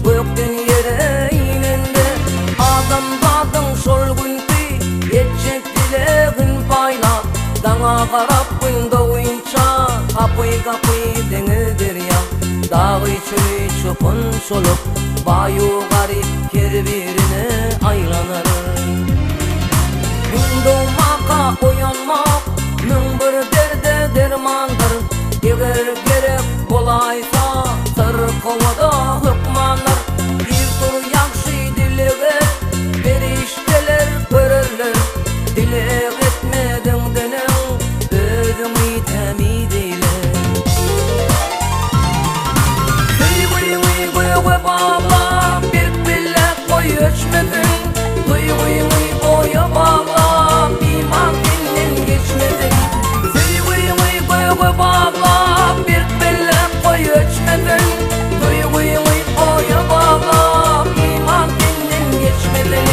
gökten yere inendi. Adamdadın şol günkü etjek dilegin bayla. Dağa qarap gündü oyunça kapı deniz derya. Dağı çölü çopun şolup bayu garip kerbirine aylanır. Gün doğmaka uyanmak mün bir derde dermandır. Eger gerek bolaysa sır kovada hükmanlar. Bir tur yakşı dilege perişteler görürler. Dilek etmedin denen özümü temid eyle. Gıy bağla bir bilek koy ölçmedin. Gıy oya bağla iman kendin geçmedin. Gıy bağla bir bilek koy ölçmedin. Gıy oya bağla iman kendin geçmedin.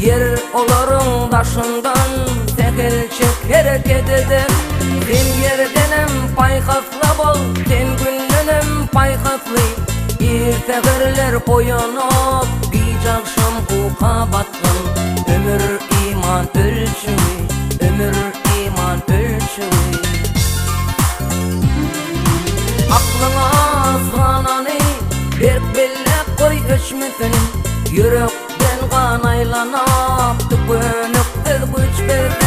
Yer oların daşından tekel hareket eder. Sen yerdenem payhafla bol, sen günlenem payhaflı. İrtegerler koyanıp bir akşam kuka batkın. Ömür iman ölçüyü, ömür iman ölçüyü. Aklına zvananı bir bellek koy ölçmesin. Yürekten kan aylanıp tükönüp güç ver.